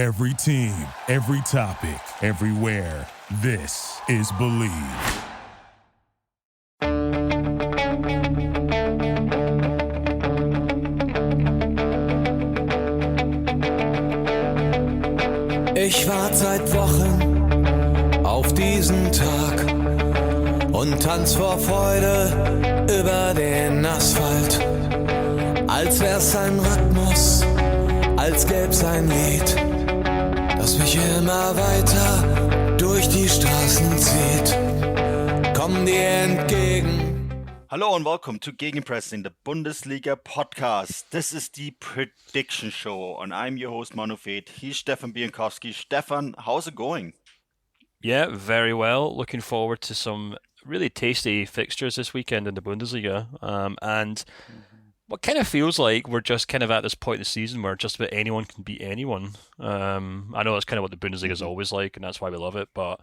Every team, every topic, everywhere. This is Believe. Ich warte seit Wochen auf diesen Tag und tanz vor Freude über den Asphalt. Als wär's ein Rhythmus, als gäb's ein Lied, das mich immer weiter durch die Straßen zieht. Komm dir entgegen. Hello and welcome to Gegenpressing, the Bundesliga podcast. This is the prediction show, and I'm your host Manu and He's Stefan Biankowski. Stefan, how's it going? Yeah, very well. Looking forward to some really tasty fixtures this weekend in the Bundesliga. And what kind of feels like we're just kind of at this point in the season where just about anyone can beat anyone. I know that's kind of what the Bundesliga is always like, and that's why we love it, but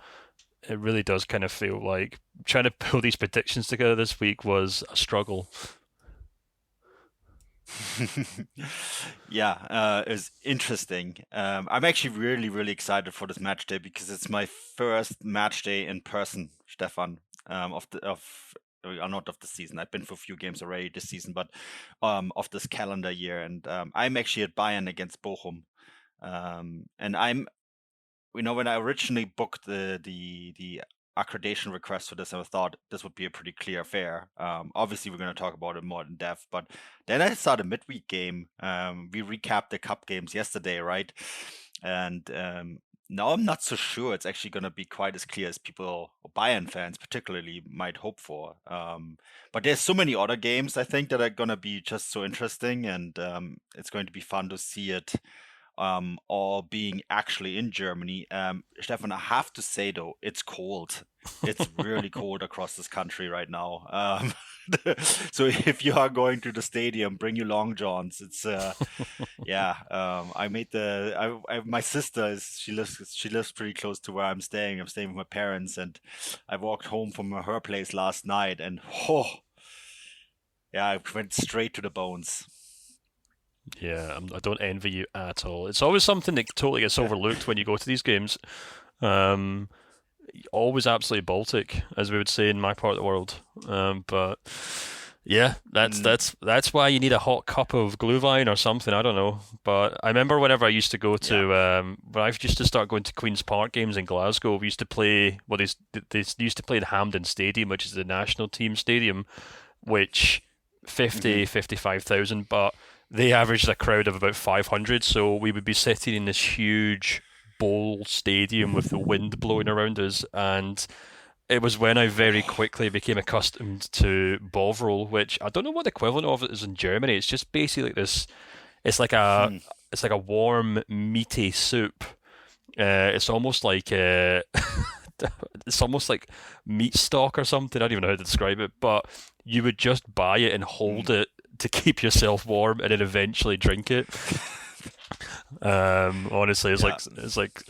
it really does kind of feel like trying to pull these predictions together this week was a struggle. Yeah, it's interesting. I'm actually really excited for this match day because it's my first match day in person, Stefan, not of the season. I've been for a few games already this season, but of this calendar year. And I'm actually at Bayern against Bochum. And when I originally booked the accreditation request for this, I thought this would be a pretty clear affair. Obviously, we're going to talk about it more in depth, but then I saw the midweek game. We recapped the cup games yesterday, right? And now I'm not so sure it's actually going to be quite as clear as people, or Bayern fans particularly, might hope for. But there's so many other games, I think, that are going to be just so interesting, and it's going to be fun to see it all being actually in Germany. Stefan, I have to say though, it's cold. It's really cold across this country right now. So if you are going to the stadium, bring your long johns. It's my sister she lives pretty close to where I'm staying. I'm staying with my parents, and I walked home from her place last night, and I went straight to the bones. Yeah, I don't envy you at all. It's always something that totally gets overlooked when you go to these games. Always absolutely Baltic, as we would say in my part of the world. But yeah, that's why you need a hot cup of Glühwein or something. I don't know. But I remember whenever I used to go to, when I used to start going to Queen's Park games in Glasgow, we used to play. Well, they used to play at Hampden Stadium, which is the national team stadium, which 55,000, but they averaged a crowd of about 500, so we would be sitting in this huge bowl stadium with the wind blowing around us, and it was when I very quickly became accustomed to Bovril, which I don't know what the equivalent of it is in Germany. It's just basically this. It's like a warm meaty soup. It's almost like it's almost like meat stock or something. I don't even know how to describe it, but you would just buy it and hold it to keep yourself warm, and then eventually drink it. Honestly,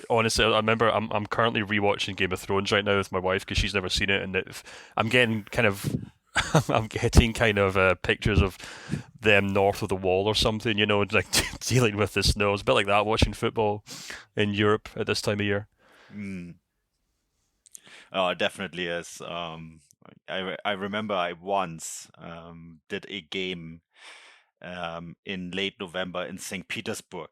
honestly, I remember I'm currently rewatching Game of Thrones right now with my wife because she's never seen it, and I'm getting kind of pictures of them north of the wall or something, like dealing with the snow. It's a bit like that watching football in Europe at this time of year. Oh, it definitely is. I remember I once did a game in late November in St. Petersburg.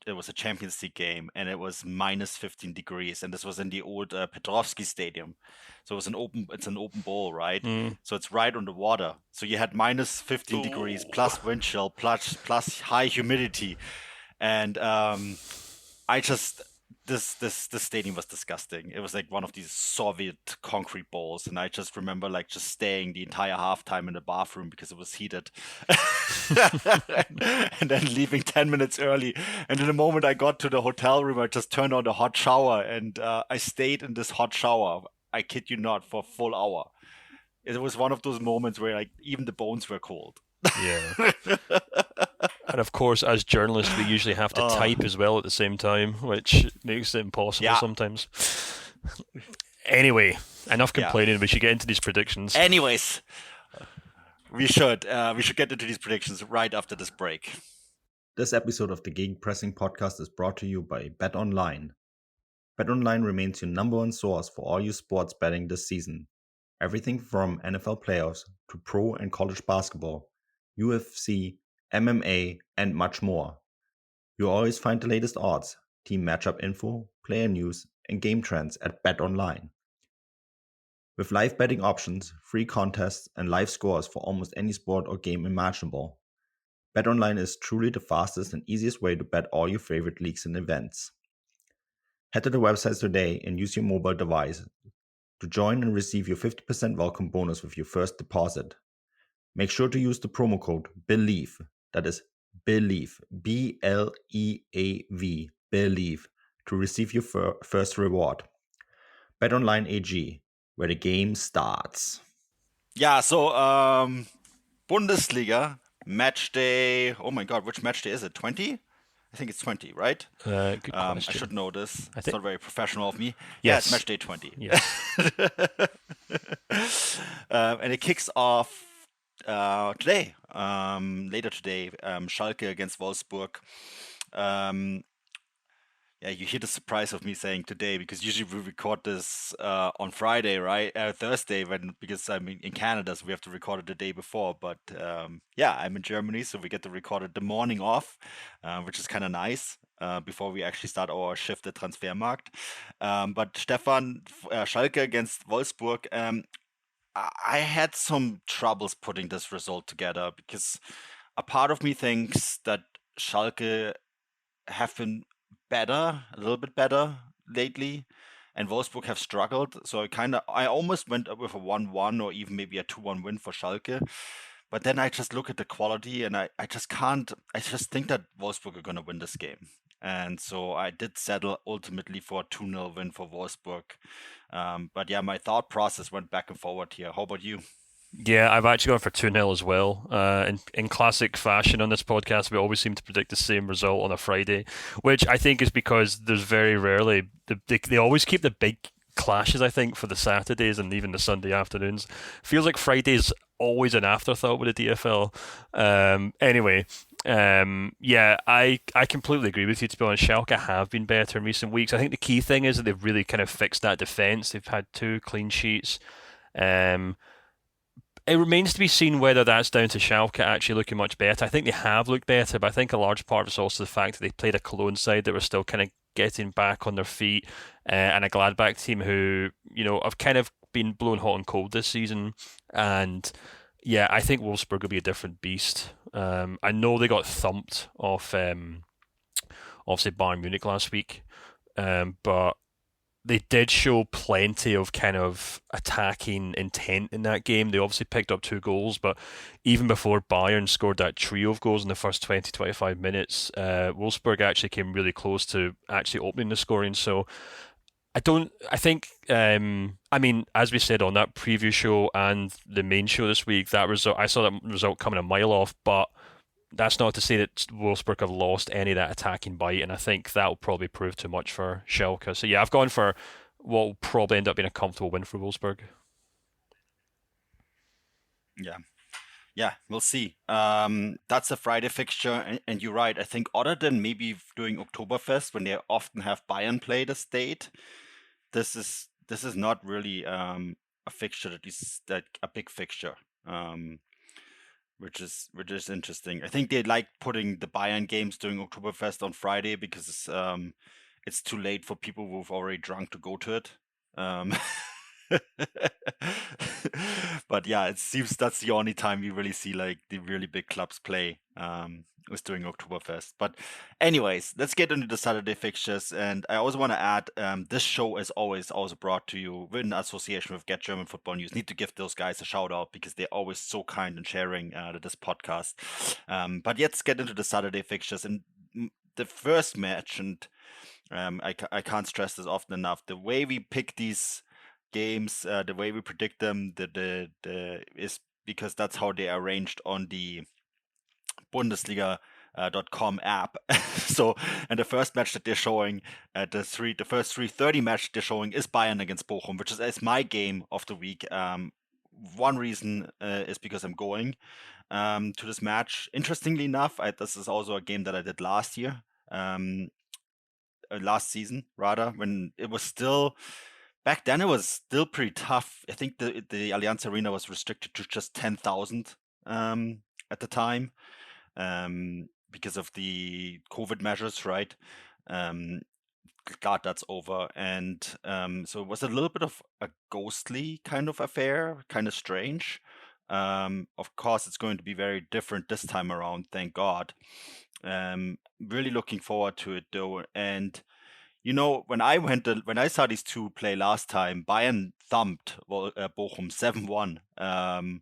It was a Champions League game, and it was minus 15 degrees, and this was in the old Petrovsky Stadium. So it's an open bowl, right? So it's right on the water. So you had minus 15 degrees plus wind chill plus high humidity, and This stadium was disgusting. It was like one of these Soviet concrete balls, and I just remember just staying the entire halftime in the bathroom because it was heated, and then leaving 10 minutes early. And in the moment I got to the hotel room, I just turned on the hot shower, and I stayed in this hot shower. I kid you not, for a full hour. It was one of those moments where even the bones were cold. Yeah. And of course, as journalists, we usually have to type as well at the same time, which makes it impossible sometimes. Anyway, enough complaining. We should get into these predictions. Anyways, we should get into these predictions right after this break. This episode of the Gegenpressing podcast is brought to you by BetOnline. BetOnline remains your number one source for all your sports betting this season. Everything from NFL playoffs to pro and college basketball, UFC, MMA, and much more. You'll always find the latest odds, team matchup info, player news, and game trends at BetOnline. With live betting options, free contests, and live scores for almost any sport or game imaginable, BetOnline is truly the fastest and easiest way to bet all your favorite leagues and events. Head to the website today and use your mobile device to join and receive your 50% welcome bonus with your first deposit. Make sure to use the promo code BELIEVE, that is BELIEVE, B-L-E-A-V, BELIEVE, to receive your first reward. BetOnline AG, where the game starts. Yeah, so Bundesliga, Matchday. Oh my God, which Matchday is it? 20? I think it's 20, right? Good I question. should know this. I It's think- not very professional of me. Yes. Yeah, it's Matchday 20. Yes. And it kicks off today, later today, Schalke against Wolfsburg. Yeah, you hear the surprise of me saying today because usually we record this on Friday, right? Thursday, because I'm in Canada, so we have to record it the day before. But yeah, I'm in Germany, so we get to record it the morning off, which is kind of nice before we actually start our shift at Transfermarkt. But Stefan, Schalke against Wolfsburg, I had some troubles putting this result together because a part of me thinks that Schalke have been better, a little bit better lately, and Wolfsburg have struggled. So I almost went up with a 1-1 or even maybe a 2-1 win for Schalke. But then I just look at the quality and I just can't, I just think that Wolfsburg are going to win this game. And so I did settle ultimately for a 2-0 win for Wolfsburg. But yeah, my thought process went back and forward here. How about you? Yeah, I've actually gone for 2-0 as well. In classic fashion on this podcast, we always seem to predict the same result on a Friday, which I think is because there's very rarely, they always keep the big clashes, I think, for the Saturdays and even the Sunday afternoons. Feels like Friday's always an afterthought with the DFL. Anyway, yeah, I completely agree with you, to be honest. Schalke have been better in recent weeks. I think the key thing is that they've really kind of fixed that defence. They've had 2 clean sheets. It remains to be seen whether that's down to Schalke actually looking much better. I think they have looked better, but I think a large part of it's also the fact that they played a Cologne side that were still kind of getting back on their feet, and a Gladbach team who, you know, have kind of been blown hot and cold this season. And yeah, I think Wolfsburg will be a different beast. I know they got thumped off, obviously Bayern Munich last week, but they did show plenty of kind of attacking intent in that game. They obviously picked up 2 goals, but even before Bayern scored that trio of goals in the first 20-25 minutes, Wolfsburg actually came really close to actually opening the scoring. So I think, I mean, as we said on that preview show and the main show this week, that result, I saw that result coming a mile off, but that's not to say that Wolfsburg have lost any of that attacking bite, and I think that will probably prove too much for Schalke. So yeah, I've gone for what will probably end up being a comfortable win for Wolfsburg. Yeah, we'll see. That's a Friday fixture, and you're right. I think other than maybe doing Oktoberfest when they often have Bayern play the state, this is not really a fixture that is that a big fixture. Which is interesting. I think they like putting the Bayern games during Oktoberfest on Friday because it's too late for people who've already drunk to go to it. But yeah, it seems that's the only time you really see like the really big clubs play was during Oktoberfest. But anyways, let's get into the Saturday fixtures. And I also want to add, this show is always also brought to you in association with Get German Football News. Need to give those guys a shout out because they're always so kind in sharing this podcast. But let's get into the Saturday fixtures. And the first match, and I can't stress this often enough, the way we pick these games, the way we predict them, is because that's how they are arranged on the Bundesliga.com app. So, and the first match that they're showing, the first 3:30 match they're showing is Bayern against Bochum, which is my game of the week. One reason is because I'm going, to this match. Interestingly enough, this is also a game that I did last year, last season rather, when it was still back then. It was still pretty tough. I think the Allianz Arena was restricted to just 10,000 at the time because of the COVID measures, right? God, that's over. And so it was a little bit of a ghostly kind of affair, kind of strange. Of course, it's going to be very different this time around, thank God. Really looking forward to it though. And when I saw these two play last time, Bayern thumped Bochum 7-1.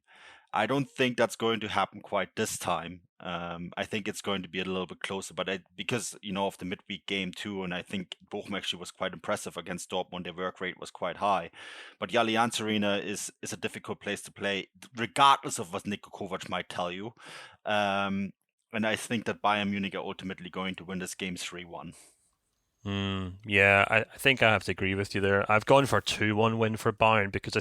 I don't think that's going to happen quite this time. I think it's going to be a little bit closer, but because of the midweek game too, and I think Bochum actually was quite impressive against Dortmund. Their work rate was quite high, but the Allianz Arena is a difficult place to play, regardless of what Niko Kovac might tell you. And I think that Bayern Munich are ultimately going to win this game 3-1. Yeah, I think I have to agree with you there. I've gone for a 2-1 win for Bayern because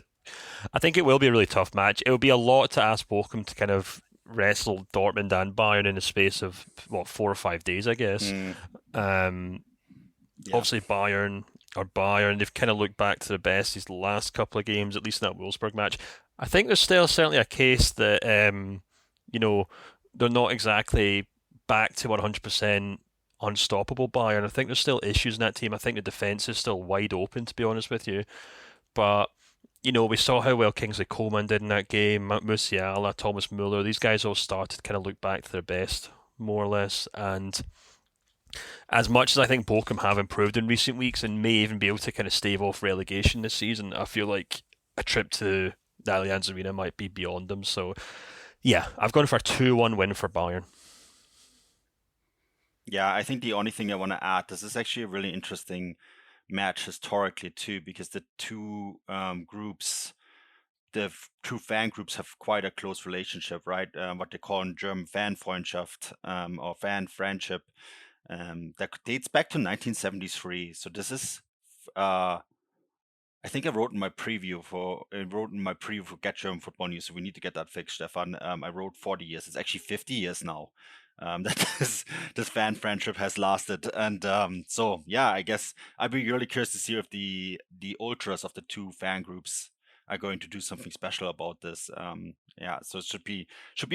I think it will be a really tough match. It will be a lot to ask Bochum to kind of wrestle Dortmund and Bayern in the space of 4 or 5 days, I guess. Obviously Bayern, they've kind of looked back to the best these last couple of games, at least in that Wolfsburg match. I think there's still certainly a case that they're not exactly back to 100% unstoppable Bayern. I think there's still issues in that team. I think the defence is still wide open, to be honest with you. But we saw how well Kingsley Coman did in that game. Musiala, Thomas Müller, these guys all started to kind of look back to their best, more or less. And as much as I think Bochum have improved in recent weeks and may even be able to kind of stave off relegation this season, I feel like a trip to the Allianz Arena might be beyond them. So, yeah, I've gone for a 2-1 win for Bayern. Yeah, I think the only thing I want to add, this is actually a really interesting match historically too, because the two groups, the two fan groups have quite a close relationship, right? What they call in German Fanfreundschaft or fan friendship. That dates back to 1973. So this is, I think I wrote in my preview for Get German Football News. So we need to get that fixed, Stefan. I wrote 40 years. It's actually 50 years now. That this fan friendship has lasted, and so yeah, I guess I'd be really curious to see if the ultras of the two fan groups are going to do something special about this. So it should be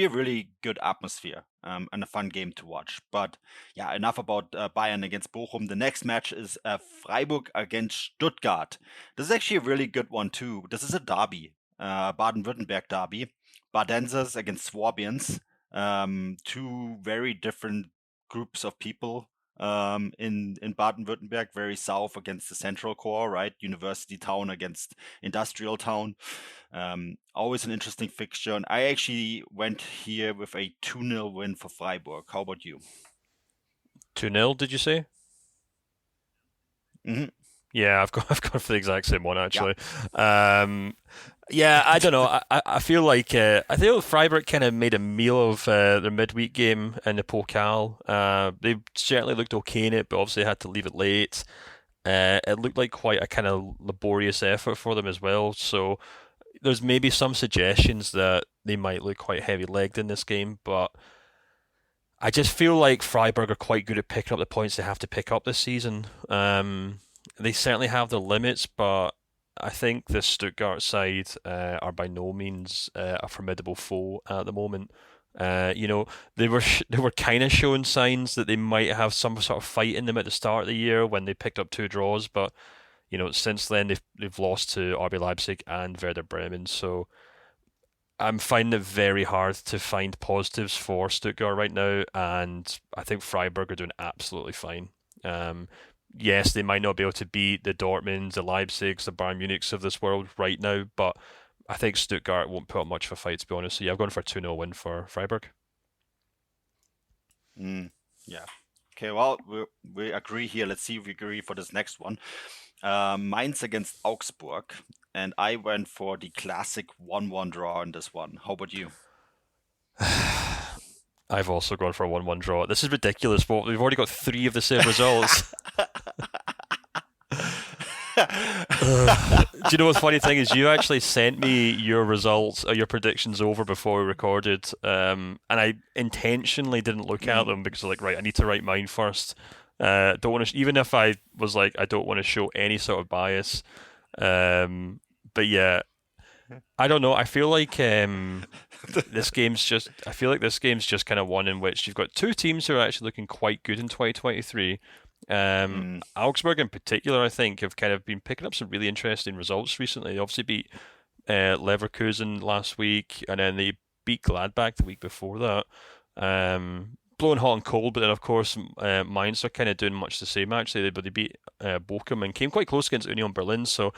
a really good atmosphere and a fun game to watch. But yeah, enough about Bayern against Bochum. The next match is Freiburg against Stuttgart. This is actually a really good one too. This is a derby, Baden-Württemberg derby. Badensers against Swabians. Two very different groups of people in Baden-Württemberg, very south against the central core, right? University town against industrial town. Always an interesting fixture. And I actually went here with a 2-0 win for Freiburg. How about you? 2-0, did you say? Mm-hmm. Yeah, I've gone for the exact same one actually. Yeah, I don't know. I feel like Freiburg kind of made a meal of their midweek game in the Pokal. They certainly looked okay in it, but obviously had to leave it late. It looked like quite a kind of laborious effort for them as well. So there's maybe some suggestions that they might look quite heavy-legged in this game, but I just feel like Freiburg are quite good at picking up the points they have to pick up this season. They certainly have their limits, but I think the Stuttgart side are by no means a formidable foe at the moment. They were kind of showing signs that they might have some sort of fight in them at the start of the year when they picked up 2 draws, but since then they've lost to RB Leipzig and Werder Bremen. So I'm finding it very hard to find positives for Stuttgart right now, and I think Freiburg are doing absolutely fine. Yes, they might not be able to beat the Dortmunds, the Leipzigs, the Bayern Munichs of this world right now, but I think Stuttgart won't put up much of a fight, to be honest. So yeah, I've gone for a 2-0 win for Freiburg. Yeah. Okay, well, we agree here. Let's see if we agree for this next one. Mainz against Augsburg, and I went for the classic 1-1 draw in this one. How about you? I've also gone for a 1-1 draw. This is ridiculous, but we've already got 3 of the same results. you know what's funny thing is you actually sent me your results, your predictions over before we recorded, and I intentionally didn't look at them because right, I need to write mine first. Don't want to, even if I was like, I don't want to show any sort of bias. But yeah, I don't know. I feel like this game's just kind of one in which you've got two teams who are actually looking quite good in 2023. Augsburg in particular, I think, have kind of been picking up some really interesting results recently. They obviously beat Leverkusen last week, and then they beat Gladbach the week before that. Blowing hot and cold, but then of course Mainz are kind of doing much the same actually, but they beat Bochum and came quite close against Union Berlin. So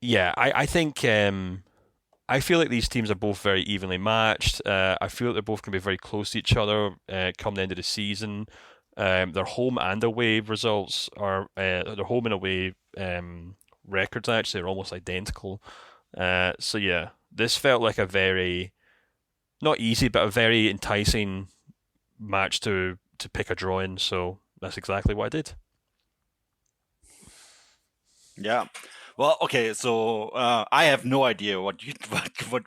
yeah, I think I feel like these teams are both very evenly matched. I feel like they're both going to be very close to each other come the end of the season. Their home and away results are their home and away records actually are almost identical. So yeah, this felt like a very not easy but a very enticing match to pick a draw in. So that's exactly what I did. Yeah. Well, okay, so I have no idea what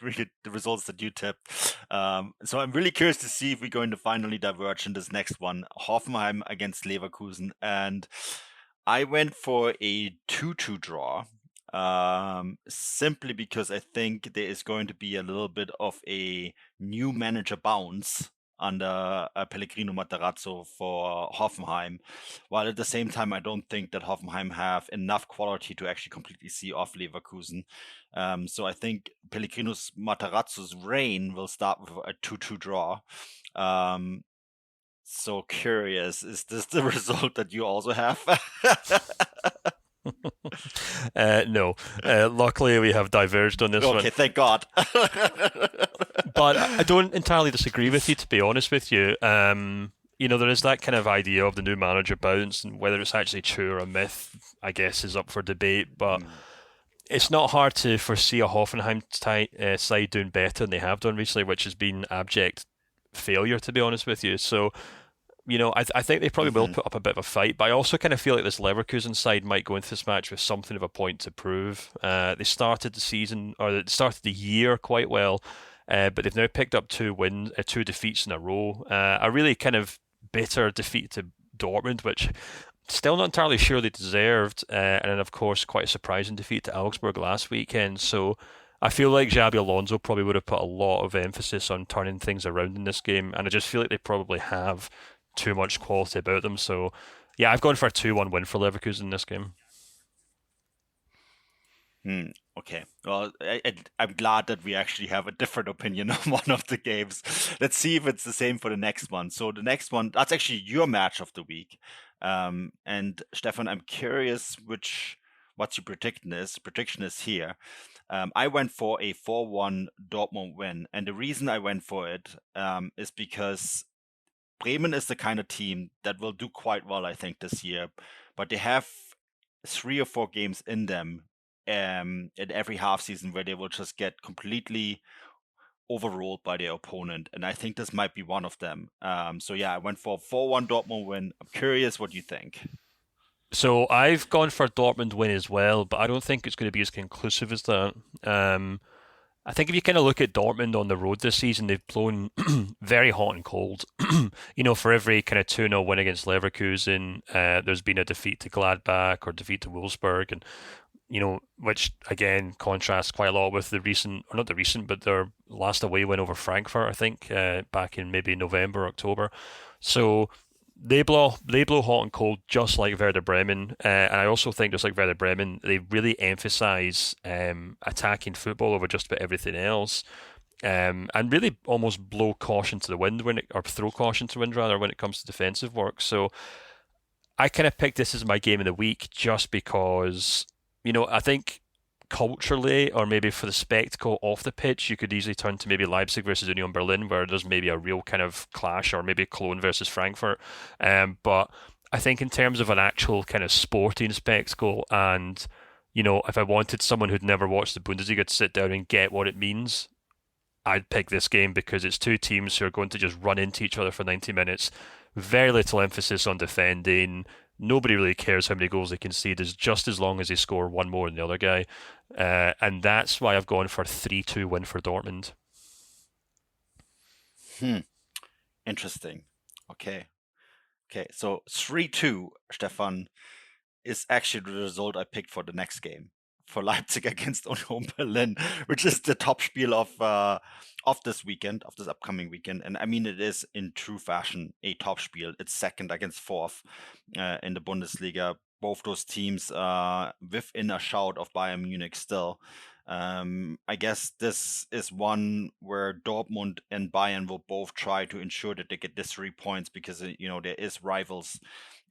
really the results that you tipped. So I'm really curious to see if we're going to finally diverge in this next one, Hoffenheim against Leverkusen, and I went for a 2-2 draw, simply because I think there is going to be a little bit of a new manager bounce under Pellegrino Matarazzo for Hoffenheim, while at the same time I don't think that Hoffenheim have enough quality to actually completely see off Leverkusen. So I think Pellegrino's Matarazzo's reign will start with a 2-2 draw. So curious, is this the result that you also have? No. Luckily, we have diverged on this one. Okay, thank God. But I don't entirely disagree with you, to be honest with you. There is that kind of idea of the new manager bounce, and whether it's actually true or a myth, I guess, is up for debate. But it's not hard to foresee a Hoffenheim side doing better than they have done recently, which has been abject failure, to be honest with you. So, I think they probably will put up a bit of a fight, but I also kind of feel like this Leverkusen side might go into this match with something of a point to prove. They started the year quite well, but they've now picked up two defeats in a row. A really kind of bitter defeat to Dortmund, which still not entirely sure they deserved, and then of course quite a surprising defeat to Augsburg last weekend. So I feel like Xabi Alonso probably would have put a lot of emphasis on turning things around in this game, and I just feel like they probably have too much quality about them. So yeah, I've gone for a 2-1 win for Leverkusen in this game. Okay. Well, I'm glad that we actually have a different opinion on one of the games. Let's see if it's the same for the next one. So the next one, that's actually your match of the week. And Stefan, I'm curious what's your prediction is here. I went for a 4-1 Dortmund win. And the reason I went for it is because Bremen is the kind of team that will do quite well, I think, this year. But they have 3 or 4 games in them in every half season where they will just get completely overruled by their opponent. And I think this might be one of them. So yeah, I went for a 4-1 Dortmund win. I'm curious what you think. So I've gone for a Dortmund win as well, but I don't think it's going to be as conclusive as that. I think if you kind of look at Dortmund on the road this season, they've blown very hot and cold. For every kind of 2-0 win against Leverkusen, there's been a defeat to Gladbach or defeat to Wolfsburg, and which again contrasts quite a lot with their last away win over Frankfurt, I think, back in maybe November, October. So they blow hot and cold, just like Werder Bremen, and I also think, just like Werder Bremen, they really emphasise attacking football over just about everything else, and really almost throw caution to the wind when it comes to defensive work. So I kind of picked this as my game of the week just because, I think culturally, or maybe for the spectacle off the pitch, you could easily turn to maybe Leipzig versus Union Berlin, where there's maybe a real kind of clash, or maybe Cologne versus Frankfurt. But I think in terms of an actual kind of sporting spectacle, and if I wanted someone who'd never watched the Bundesliga to sit down and get what it means, I'd pick this game, because it's two teams who are going to just run into each other for 90 minutes. Very little emphasis on defending. nobody really cares how many goals they concede, is just as long as they score one more than the other guy. And that's why I've gone for 3-2 win for Dortmund. Interesting. Okay, so 3-2, Stefan, is actually the result I picked for the next game, for Leipzig against Union Berlin, which is the top spiel of this weekend, of this upcoming weekend. And I mean, it is in true fashion a top spiel. It's second against fourth in the Bundesliga. Both those teams within a shout of Bayern Munich still. I guess this is one where Dortmund and Bayern will both try to ensure that they get these 3 points, because there is rivals.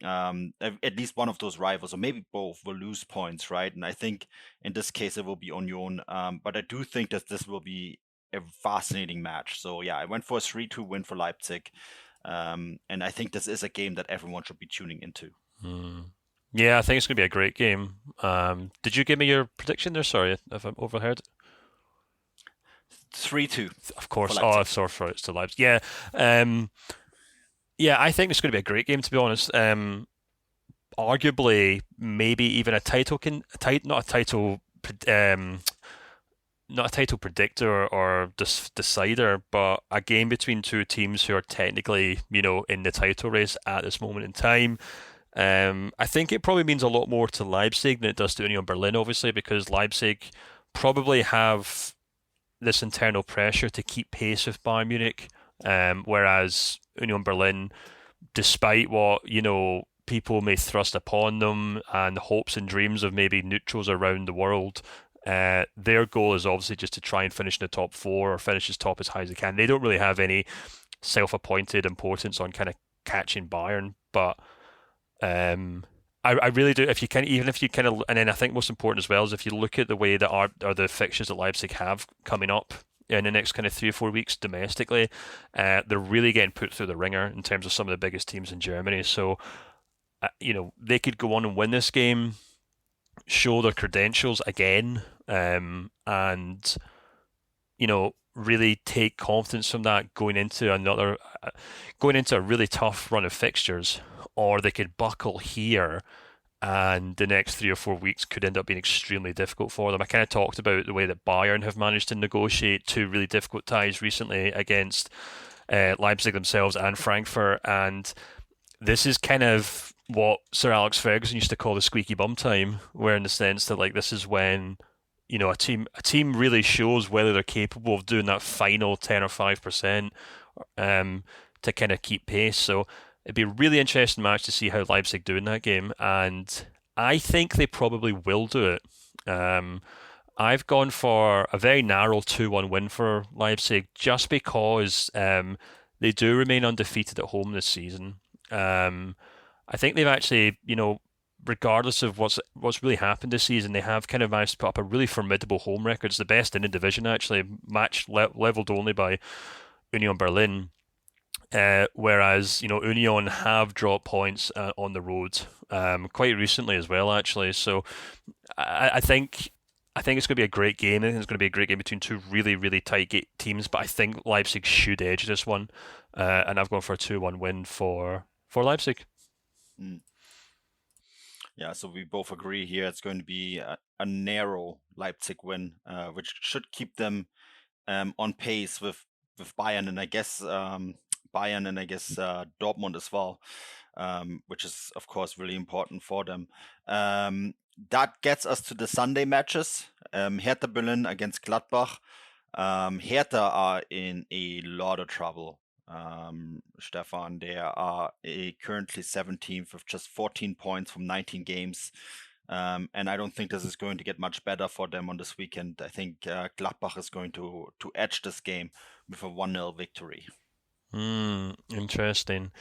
At least one of those rivals, or maybe both, will lose points, right? And I think in this case it will be Union. But I do think that this will be a fascinating match. So yeah, I went for a 3-2 win for Leipzig. And I think this is a game that everyone should be tuning into. Yeah, I think it's going to be a great game. Did you give me your prediction there? Sorry if I'm overheard. 3-2. Of course. Oh, sorry, it's to Leipzig. Yeah. Yeah, I think it's going to be a great game, to be honest. Arguably, maybe even not a title predictor or decider, but a game between two teams who are technically, in the title race at this moment in time. I think it probably means a lot more to Leipzig than it does to Union Berlin, obviously, because Leipzig probably have this internal pressure to keep pace with Bayern Munich, whereas Union Berlin, despite what people may thrust upon them and hopes and dreams of maybe neutrals around the world, their goal is obviously just to try and finish in the top four or finish as top as high as they can. They don't really have any self-appointed importance on kind of catching Bayern, but I really do. If you can, even if you kind of, and then I think most important as well is if you look at the way that are the fixtures that Leipzig have coming up in the next kind of 3 or 4 weeks domestically, they're really getting put through the ringer in terms of some of the biggest teams in Germany. So, they could go on and win this game, show their credentials again, and really take confidence from that going into a really tough run of fixtures. Or they could buckle here, and the next 3 or 4 weeks could end up being extremely difficult for them. I kind of talked about the way that Bayern have managed to negotiate 2 really difficult ties recently against Leipzig themselves and Frankfurt, and this is kind of what Sir Alex Ferguson used to call the squeaky bum time, where in the sense that this is when a team really shows whether they're capable of doing that final 10 or 5% to kind of keep pace. So it'd be a really interesting match to see how Leipzig do in that game, and I think they probably will do it. I've gone for a very narrow 2-1 win for Leipzig, just because they do remain undefeated at home this season. I think they've actually, regardless of what's really happened this season, they have kind of managed to put up a really formidable home record. It's the best in the division, actually, leveled only by Union Berlin. Whereas Union have dropped points on the road quite recently as well, actually. So I think it's going to be a great game. I think it's going to be a great game between two really, really tight teams. But I think Leipzig should edge this one, and I've gone for a 2-1 win for Leipzig. Yeah, so we both agree here. It's going to be a narrow Leipzig win, which should keep them on pace with Bayern, and I guess Dortmund as well, which is of course really important for them. That gets us to the Sunday matches. Hertha Berlin against Gladbach. Hertha are in a lot of trouble. Stefan, they are currently 17th with just 14 points from 19 games. And I don't think this is going to get much better for them on this weekend. I think Gladbach is going to edge this game with a 1-0 victory. Interesting.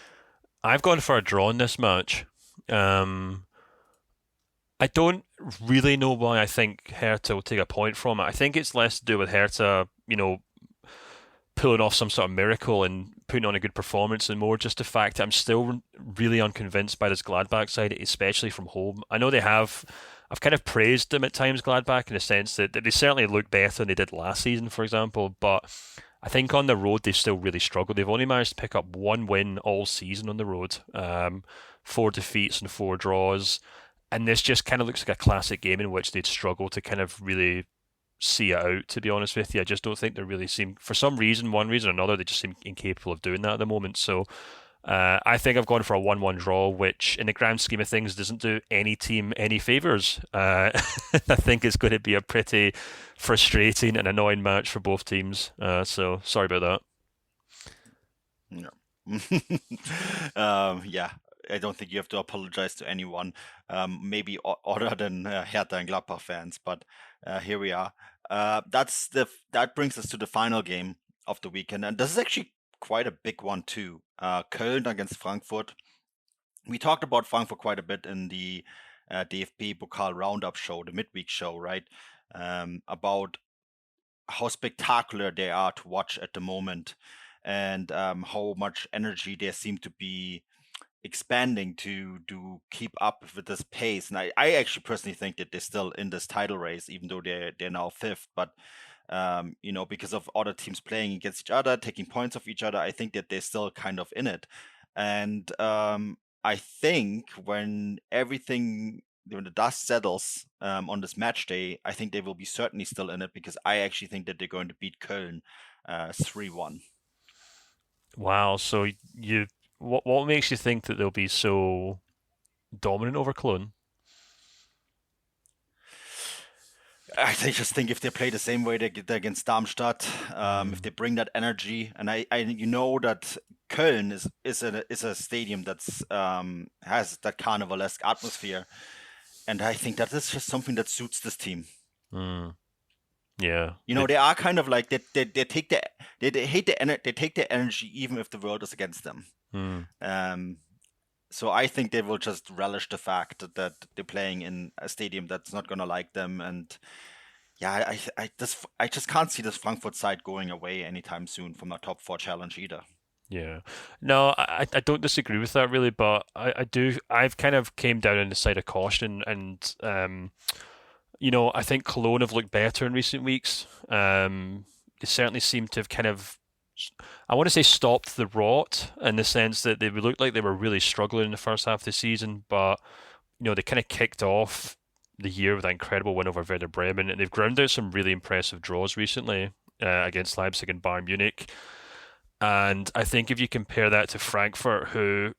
I've gone for a draw in this match. I don't really know why I think Hertha will take a point from it. I think it's less to do with Hertha, pulling off some sort of miracle and putting on a good performance, and more just the fact that I'm still really unconvinced by this Gladbach side, especially from home. I know I've kind of praised them at times, Gladbach, in the sense that they certainly look better than they did last season, for example, but I think on the road they've still really struggled. They've only managed to pick up 1 win all season on the road. 4 defeats and 4 draws. And this just kind of looks like a classic game in which they'd struggle to kind of really see it out, to be honest with you. I just don't think they really seem, for some reason, one reason or another, they just seem incapable of doing that at the moment. So I think I've gone for a 1-1 draw, which in the grand scheme of things doesn't do any team any favours. I think it's going to be a pretty frustrating and annoying match for both teams. So sorry about No. Yeah, I don't think you have to apologize to anyone, maybe other than Hertha and Gladbach fans, but here we are. That brings us to the final game of the weekend, and this is actually quite a big one too. Köln against Frankfurt. We talked about Frankfurt quite a bit in the DFB Pokal Roundup show, the midweek show, right? About how spectacular they are to watch at the moment, and how much energy they seem to be expanding to keep up with this pace. And I actually personally think that they're still in this title race, even though they're now fifth. But because of other teams playing against each other, taking points off each other, I think that they're still kind of in it. And I think when the dust settles on this match day, I think they will be certainly still in it, because I actually think that they're going to beat Köln 3-1. Wow. So what makes you think that they'll be so dominant over Cologne? I just think if they play the same way they did against Darmstadt, if they bring that energy, and I that Köln is a stadium that's has that carnivalesque atmosphere, and I think that is just something that suits this team. Yeah, they are kind of like they take the energy even if the world is against them. So I think they will just relish the fact that they're playing in a stadium that's not going to like them. And yeah, I just can't see this Frankfurt side going away anytime soon from a top 4 challenge either. Yeah. No, I don't disagree with that really, but I've kind of came down on the side of caution, and I think Cologne have looked better in recent weeks. They certainly seem to have kind of, I want to say, stopped the rot, in the sense that they looked like they were really struggling in the first half of the season, but they kind of kicked off the year with an incredible win over Werder Bremen, and they've ground out some really impressive draws recently against Leipzig and Bayern Munich. And I think if you compare that to Frankfurt, who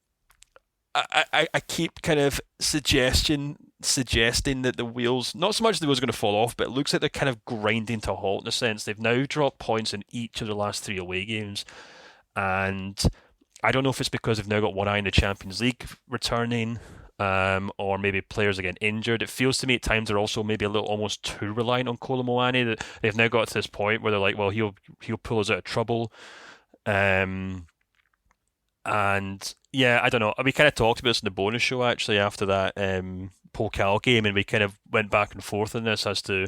I keep kind of suggesting that the wheels, not so much the wheels are going to fall off, but it looks like they're kind of grinding to a halt, in a sense. They've now dropped points in each of the last 3 away games. And I don't know if it's because they've now got one eye in the Champions League returning, or maybe players are getting injured. It feels to me at times they're also maybe a little almost too reliant on Kolo Muani, that they've now got to this point where they're like, well, he'll pull us out of trouble. And yeah, I don't know. We kind of talked about this in the bonus show actually after that Pokal game, and we kind of went back and forth on this as to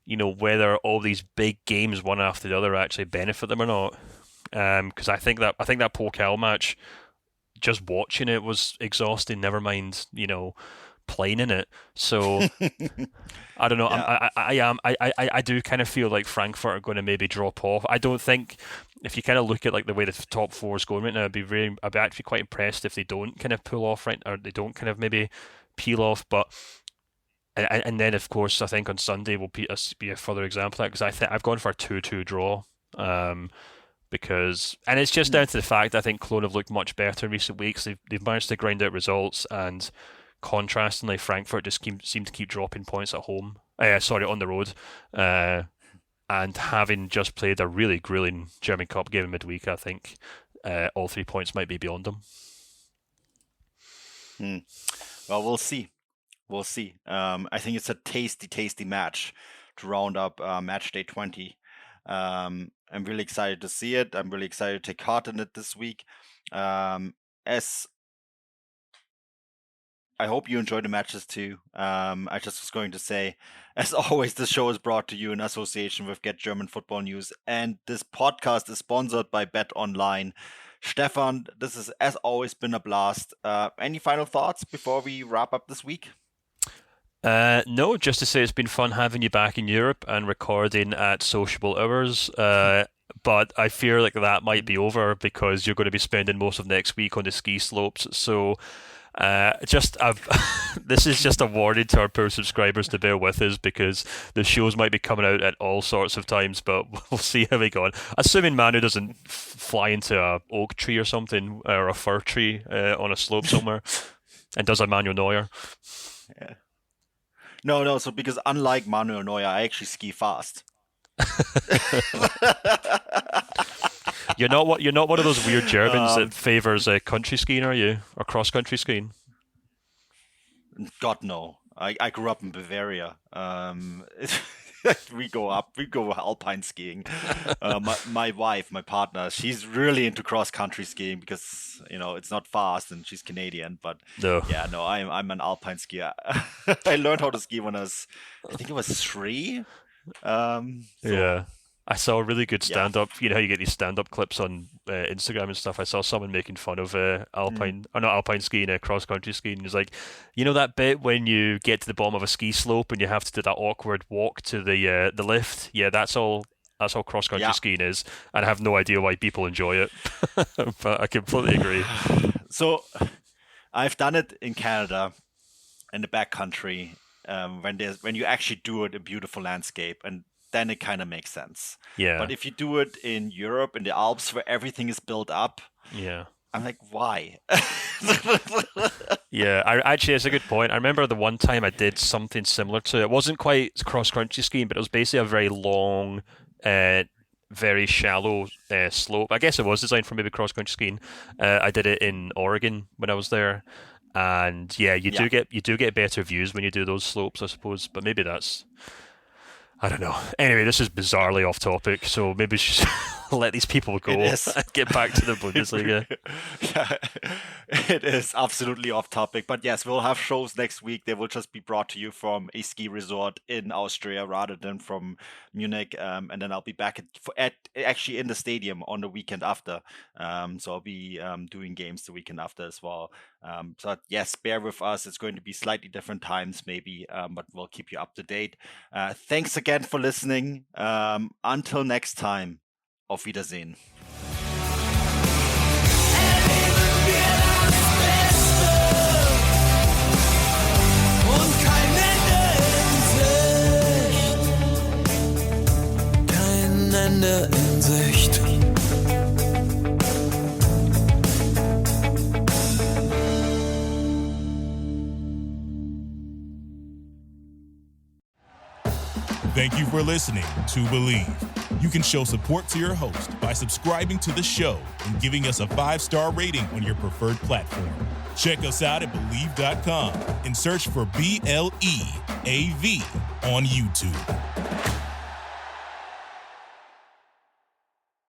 whether all these big games one after the other actually benefit them or not. Because I think that Pokal match, just watching it was exhausting. Never mind, playing in it. So I don't know. Yeah. I do kind of feel like Frankfurt are going to maybe drop off. I don't think, if you kind of look at like the way the top 4 is going right now, I'd be actually quite impressed if they don't kind of pull off, right, or they don't kind of maybe peel off. But and then of course I think on Sunday will be a further example of that, because I've gone for a 2-2 draw. Because, and it's just down to the fact that I think Cologne have looked much better in recent weeks. They've managed to grind out results, and contrastingly, Frankfurt just seem to keep dropping points at home. On the road. And having just played a really grueling German Cup game in midweek, I think all 3 points might be beyond them. Well, we'll see. I think it's a tasty match to round up match day 20. I'm really excited to see it. I'm really excited to take part in it this week. As I hope you enjoy the matches too. I just was going to say, as always, this show is brought to you in association with Get German Football News, and this podcast is sponsored by Bet Online. Stefan, this has, as always, been a blast. Any final thoughts before we wrap up this week? No, just to say it's been fun having you back in Europe and recording at sociable hours. But I fear like that might be over, because you're going to be spending most of next week on the ski slopes. So This is just a warning to our poor subscribers to bear with us because the shows might be coming out at all sorts of times, but we'll see how we go on. Assuming Manu doesn't fly into a oak tree or something, or a fir tree on a slope somewhere, and does a Manuel Neuer. Yeah. No. So because unlike Manuel Neuer, I actually ski fast. You're not one of those weird Germans that favors country skiing, are you? Or cross country skiing? God no. I grew up in Bavaria. We go alpine skiing. My wife, my partner, she's really into cross country skiing because it's not fast and she's Canadian. But no. I'm an alpine skier. I learned how to ski when I think it was 3. Yeah. I saw a really good stand-up. You know how you get these stand-up clips on Instagram and stuff. I saw someone making fun of alpine skiing, cross-country skiing. It's like, that bit when you get to the bottom of a ski slope and you have to do that awkward walk to the lift. Yeah, that's all cross-country skiing is, and I have no idea why people enjoy it. But I completely agree. So, I've done it in Canada, in the backcountry, when you actually do it in beautiful landscape, and then it kind of makes sense. Yeah. But if you do it in Europe, in the Alps, where everything is built up, I'm like, why? Yeah, actually, it's a good point. I remember the one time I did something similar to it. It wasn't quite cross-country skiing, but it was basically a very long, very shallow slope. I guess it was designed for maybe cross-country skiing. I did it in Oregon when I was there. And you do get better views when you do those slopes, I suppose. But maybe that's... I don't know. Anyway, this is bizarrely off topic, so maybe we should let these people go and get back to the Bundesliga. It is absolutely off topic. But yes, we'll have shows next week. They will just be brought to you from a ski resort in Austria rather than from Munich. And then I'll be back actually in the stadium on the weekend after. So I'll be doing games the weekend after as well. So yes, bear with us. It's going to be slightly different times maybe, but we'll keep you up to date. Thanks again for listening. Until next time, auf Wiedersehen. Kein Ende in Sicht. Thank you for listening to Believe. You can show support to your host by subscribing to the show and giving us a 5-star rating on your preferred platform. Check us out at Believe.com and search for BLEAV on YouTube.